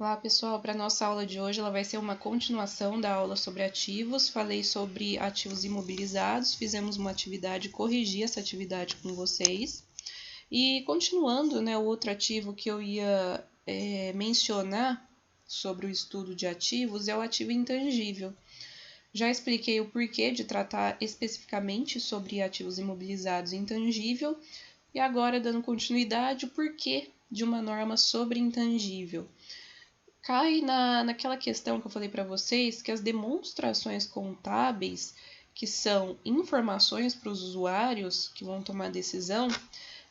Olá pessoal, para a nossa aula de hoje ela vai ser uma continuação da aula sobre ativos. Falei sobre ativos imobilizados, fizemos uma atividade, corrigi essa atividade com vocês. E continuando, o outro ativo que eu ia mencionar sobre o estudo de ativos é o ativo intangível. Já expliquei o porquê de tratar especificamente sobre ativos imobilizados e intangível, e agora dando continuidade, o porquê de uma norma sobre intangível. Cai naquela questão que eu falei para vocês, que as demonstrações contábeis, que são informações para os usuários que vão tomar decisão,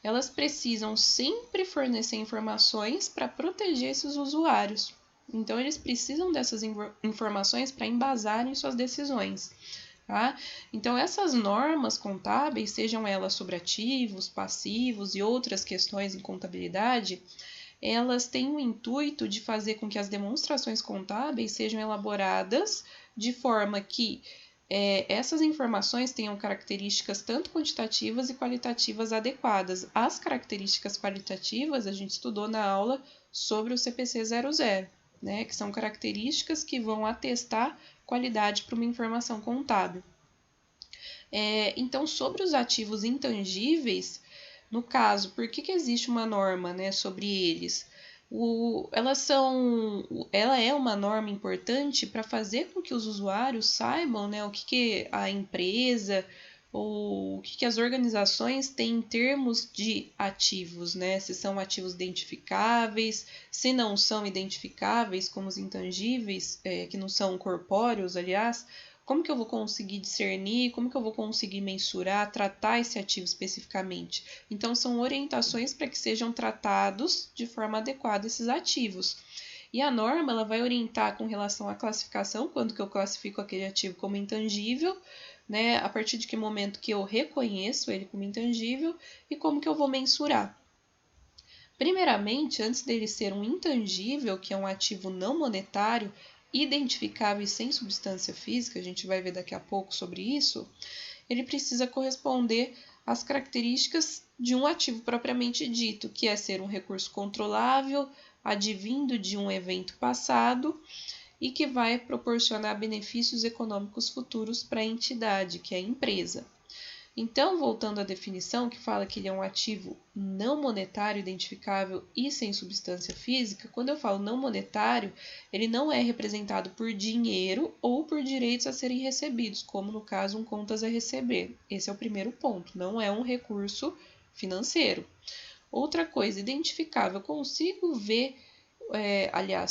elas precisam sempre fornecer informações para proteger esses usuários. Então, eles precisam dessas informações para embasarem suas decisões. Tá? Então, essas normas contábeis, sejam elas sobre ativos, passivos e outras questões em contabilidade, elas têm o intuito de fazer com que as demonstrações contábeis sejam elaboradas de forma que essas informações tenham características tanto quantitativas e qualitativas adequadas. As características qualitativas a gente estudou na aula sobre o CPC 00, que são características que vão atestar qualidade para uma informação contábil. Então, sobre os ativos intangíveis, no caso, por que existe uma norma sobre eles? Ela é uma norma importante para fazer com que os usuários saibam o que a empresa ou o que as organizações têm em termos de ativos, se são ativos identificáveis, se não são identificáveis, como os intangíveis, que não são corpóreos, aliás. Como que eu vou conseguir discernir, como que eu vou conseguir mensurar, tratar esse ativo especificamente? Então, são orientações para que sejam tratados de forma adequada esses ativos. E a norma ela vai orientar com relação à classificação, quando que eu classifico aquele ativo como intangível, a partir de que momento que eu reconheço ele como intangível e como que eu vou mensurar. Primeiramente, antes dele ser um intangível, que é um ativo não monetário, identificável e sem substância física, a gente vai ver daqui a pouco sobre isso, ele precisa corresponder às características de um ativo propriamente dito, que é ser um recurso controlável, advindo de um evento passado e que vai proporcionar benefícios econômicos futuros para a entidade, que é a empresa. Então, voltando à definição, que fala que ele é um ativo não monetário, identificável e sem substância física, quando eu falo não monetário, ele não é representado por dinheiro ou por direitos a serem recebidos, como no caso um contas a receber. Esse é o primeiro ponto, não é um recurso financeiro. Outra coisa, identificável, eu consigo ver,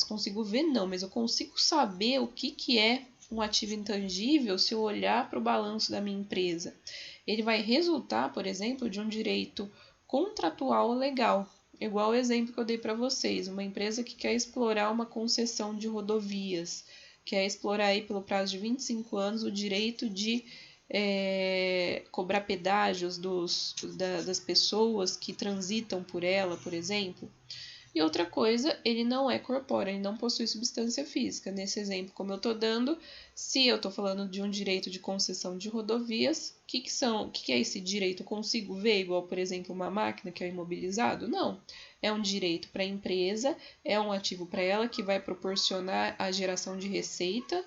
consigo ver não, mas eu consigo saber o que é um ativo intangível se eu olhar para o balanço da minha empresa. Ele vai resultar, por exemplo, de um direito contratual legal. Igual o exemplo que eu dei para vocês, uma empresa que quer explorar uma concessão de rodovias, quer explorar aí pelo prazo de 25 anos o direito de cobrar pedágios das pessoas que transitam por ela, por exemplo. E outra coisa, ele não é corpóreo, ele não possui substância física. Nesse exemplo, como eu estou dando, se eu estou falando de um direito de concessão de rodovias, o que é esse direito? Eu consigo ver igual, por exemplo, uma máquina que é imobilizado? Não. É um direito para a empresa, é um ativo para ela que vai proporcionar a geração de receita,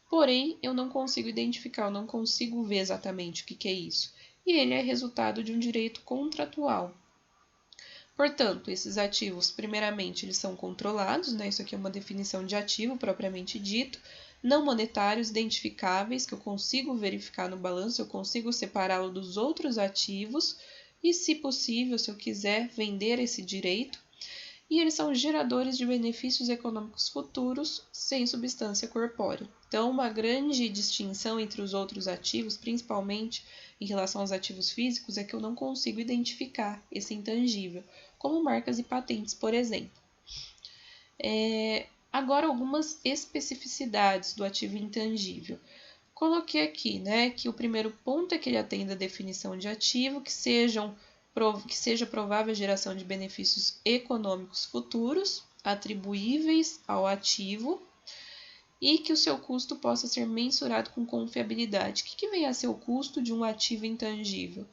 porém, eu não consigo identificar, eu não consigo ver exatamente o que é isso. E ele é resultado de um direito contratual. Portanto, esses ativos, primeiramente, eles são controlados, isso aqui é uma definição de ativo propriamente dito, não monetários, identificáveis, que eu consigo verificar no balanço, eu consigo separá-lo dos outros ativos e, se possível, se eu quiser vender esse direito, e eles são geradores de benefícios econômicos futuros sem substância corpórea. Então, uma grande distinção entre os outros ativos, principalmente em relação aos ativos físicos, é que eu não consigo identificar esse intangível, como marcas e patentes, por exemplo. Agora, algumas especificidades do ativo intangível. Coloquei aqui, que o primeiro ponto é que ele atenda a definição de ativo, que seja provável a geração de benefícios econômicos futuros, atribuíveis ao ativo, e que o seu custo possa ser mensurado com confiabilidade. O que vem a ser o custo de um ativo intangível?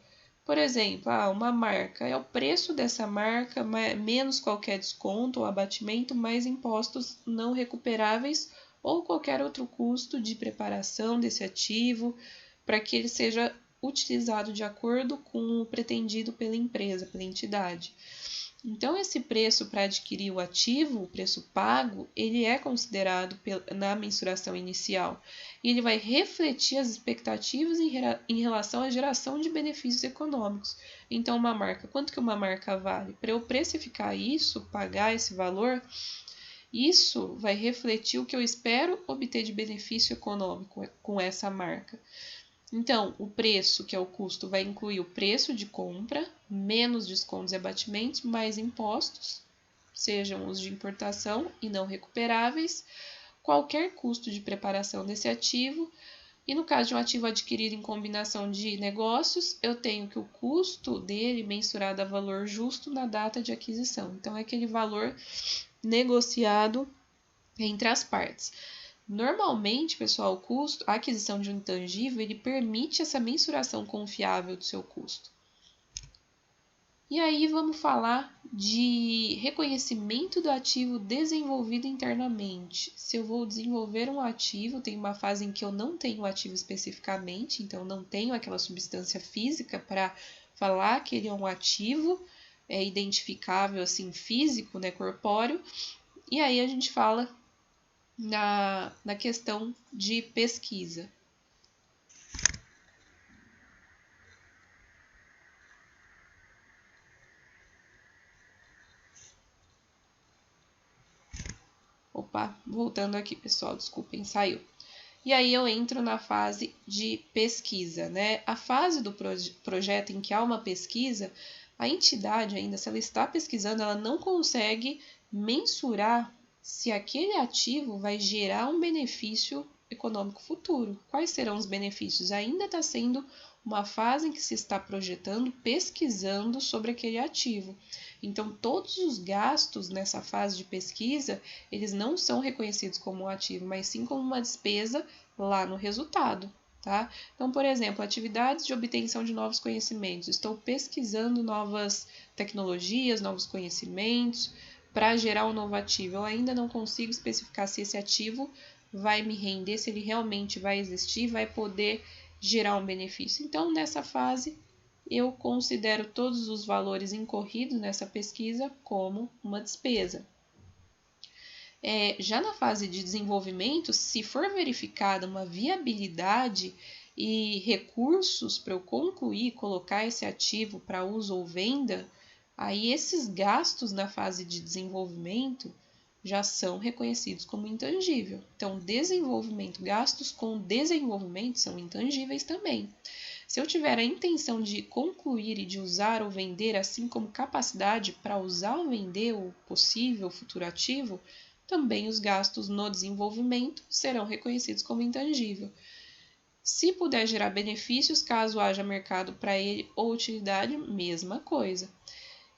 Por exemplo, uma marca é o preço dessa marca menos qualquer desconto ou abatimento, mais impostos não recuperáveis ou qualquer outro custo de preparação desse ativo para que ele seja utilizado de acordo com o pretendido pela empresa, pela entidade. Então, esse preço para adquirir o ativo, o preço pago, ele é considerado na mensuração inicial e ele vai refletir as expectativas em relação à geração de benefícios econômicos. Então, uma marca, quanto que uma marca vale? Para eu precificar isso, pagar esse valor, isso vai refletir o que eu espero obter de benefício econômico com essa marca. Então, o preço, que é o custo, vai incluir o preço de compra, menos descontos e abatimentos, mais impostos, sejam os de importação e não recuperáveis, qualquer custo de preparação desse ativo. E no caso de um ativo adquirido em combinação de negócios, eu tenho que o custo dele mensurado a valor justo na data de aquisição. Então, é aquele valor negociado entre as partes. Normalmente, pessoal, o custo, a aquisição de um intangível, ele permite essa mensuração confiável do seu custo. E aí vamos falar de reconhecimento do ativo desenvolvido internamente. Se eu vou desenvolver um ativo, tem uma fase em que eu não tenho o ativo especificamente, então não tenho aquela substância física para falar que ele é um ativo, é identificável assim físico, né, corpóreo. E aí a gente fala na questão de pesquisa. Opa, voltando aqui, pessoal, desculpem, saiu. E aí eu entro na fase de pesquisa, né? A fase do projeto em que há uma pesquisa, a entidade ainda, se ela está pesquisando, ela não consegue mensurar se aquele ativo vai gerar um benefício econômico futuro. Quais serão os benefícios? Ainda está sendo uma fase em que se está projetando, pesquisando sobre aquele ativo. Então, todos os gastos nessa fase de pesquisa, eles não são reconhecidos como um ativo, mas sim como uma despesa lá no resultado. Tá? Então, por exemplo, atividades de obtenção de novos conhecimentos. Estou pesquisando novas tecnologias, novos conhecimentos para gerar um novo ativo. Eu ainda não consigo especificar se esse ativo vai me render, se ele realmente vai existir, vai poder gerar um benefício. Então, nessa fase, eu considero todos os valores incorridos nessa pesquisa como uma despesa. Já na fase de desenvolvimento, se for verificada uma viabilidade e recursos para eu concluir, colocar esse ativo para uso ou venda, aí esses gastos na fase de desenvolvimento já são reconhecidos como intangível. Então, desenvolvimento, gastos com desenvolvimento são intangíveis também. Se eu tiver a intenção de concluir e de usar ou vender, assim como capacidade para usar ou vender o possível futuro ativo, também os gastos no desenvolvimento serão reconhecidos como intangível. Se puder gerar benefícios, caso haja mercado para ele ou utilidade, mesma coisa.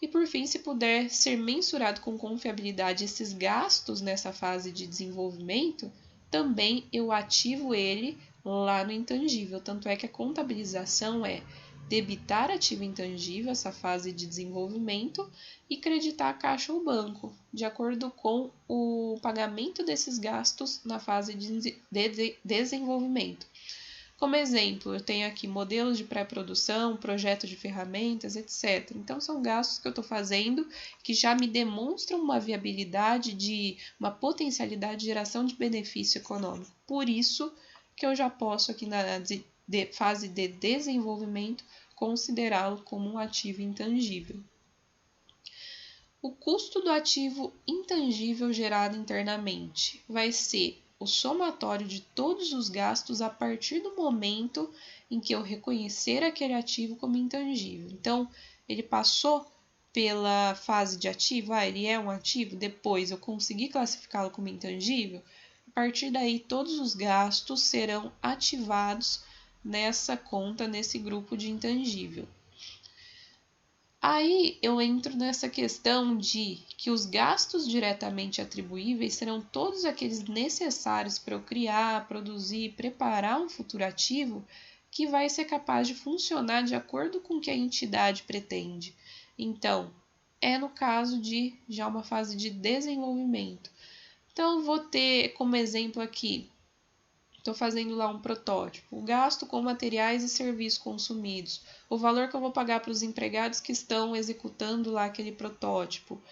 E por fim, se puder ser mensurado com confiabilidade esses gastos nessa fase de desenvolvimento, também eu ativo ele lá no intangível. Tanto é que a contabilização é debitar ativo intangível, essa fase de desenvolvimento, e creditar a caixa ou banco, de acordo com o pagamento desses gastos na fase de desenvolvimento. Como exemplo, eu tenho aqui modelos de pré-produção, projeto de ferramentas, etc. Então, são gastos que eu estou fazendo que já me demonstram uma viabilidade de uma potencialidade de geração de benefício econômico. Por isso que eu já posso aqui na fase de desenvolvimento considerá-lo como um ativo intangível. O custo do ativo intangível gerado internamente vai ser o somatório de todos os gastos a partir do momento em que eu reconhecer aquele ativo como intangível. Então, ele passou pela fase de ativo, ele é um ativo, depois eu consegui classificá-lo como intangível, a partir daí todos os gastos serão ativados nessa conta, nesse grupo de intangível. Aí eu entro nessa questão de que os gastos diretamente atribuíveis serão todos aqueles necessários para eu criar, produzir, preparar um futuro ativo que vai ser capaz de funcionar de acordo com o que a entidade pretende. Então, é no caso de já uma fase de desenvolvimento. Então, vou ter como exemplo aqui, estou fazendo lá um protótipo, o gasto com materiais e serviços consumidos, o valor que eu vou pagar para os empregados que estão executando lá aquele protótipo,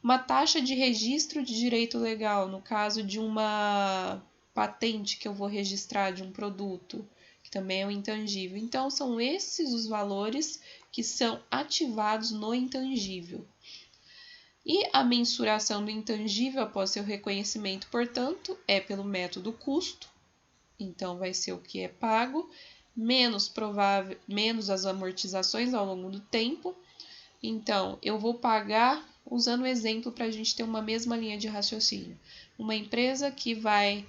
uma taxa de registro de direito legal, no caso de uma patente que eu vou registrar de um produto, que também é um intangível. Então, são esses os valores que são ativados no intangível. E a mensuração do intangível após seu reconhecimento, portanto, é pelo método custo. Então, vai ser o que é pago, menos as amortizações ao longo do tempo. Então, eu vou pagar, usando o exemplo para a gente ter uma mesma linha de raciocínio. Uma empresa que vai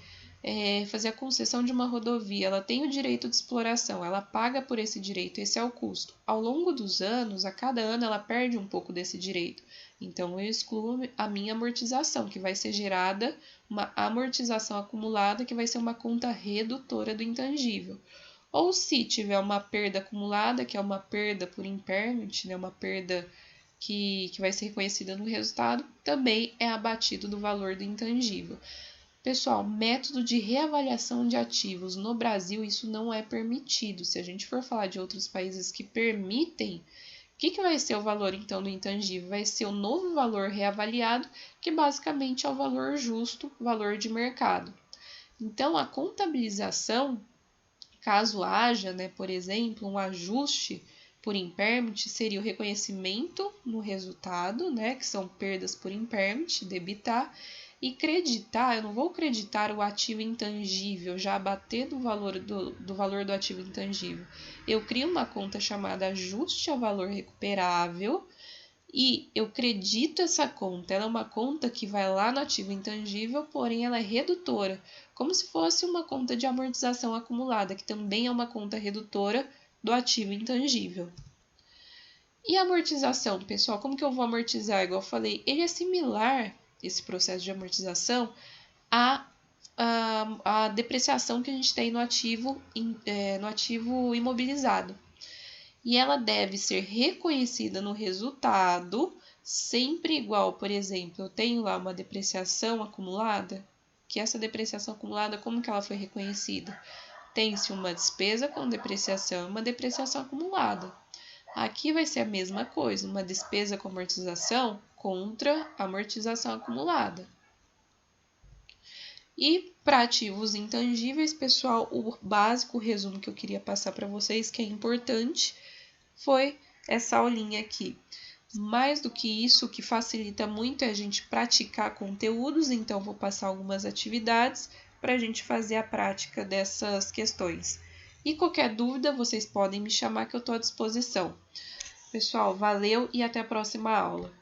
fazer a concessão de uma rodovia, ela tem o direito de exploração, ela paga por esse direito, esse é o custo. Ao longo dos anos, a cada ano, ela perde um pouco desse direito. Então, eu excluo a minha amortização, que vai ser gerada uma amortização acumulada, que vai ser uma conta redutora do intangível. Ou se tiver uma perda acumulada, que é uma perda por impairment, né, uma perda que vai ser reconhecida no resultado, também é abatido do valor do intangível. Pessoal, método de reavaliação de ativos. No Brasil, isso não é permitido. Se a gente for falar de outros países que permitem, o que vai ser o valor, então, do intangível? Vai ser o novo valor reavaliado, que basicamente é o valor justo, valor de mercado. Então, a contabilização, caso haja, né, por exemplo, um ajuste por impairment, seria o reconhecimento no resultado, né, que são perdas por impairment, debitar, e creditar, eu não vou creditar o ativo intangível, já abater do valor do ativo intangível. Eu crio uma conta chamada ajuste ao valor recuperável e eu credito essa conta. Ela é uma conta que vai lá no ativo intangível, porém ela é redutora, como se fosse uma conta de amortização acumulada, que também é uma conta redutora do ativo intangível. E a amortização, pessoal, como que eu vou amortizar? Igual eu falei, ele é similar, esse processo de amortização, a depreciação que a gente tem no ativo imobilizado. E ela deve ser reconhecida no resultado, sempre igual. Por exemplo, eu tenho lá uma depreciação acumulada, que essa depreciação acumulada, como que ela foi reconhecida? Tem-se uma despesa com depreciação e uma depreciação acumulada. Aqui vai ser a mesma coisa, uma despesa com amortização contra amortização acumulada. E para ativos intangíveis, pessoal, o básico, o resumo que eu queria passar para vocês, que é importante, foi essa aulinha aqui. Mais do que isso, o que facilita muito é a gente praticar conteúdos, então vou passar algumas atividades para a gente fazer a prática dessas questões. E qualquer dúvida, vocês podem me chamar que eu estou à disposição. Pessoal, valeu e até a próxima aula.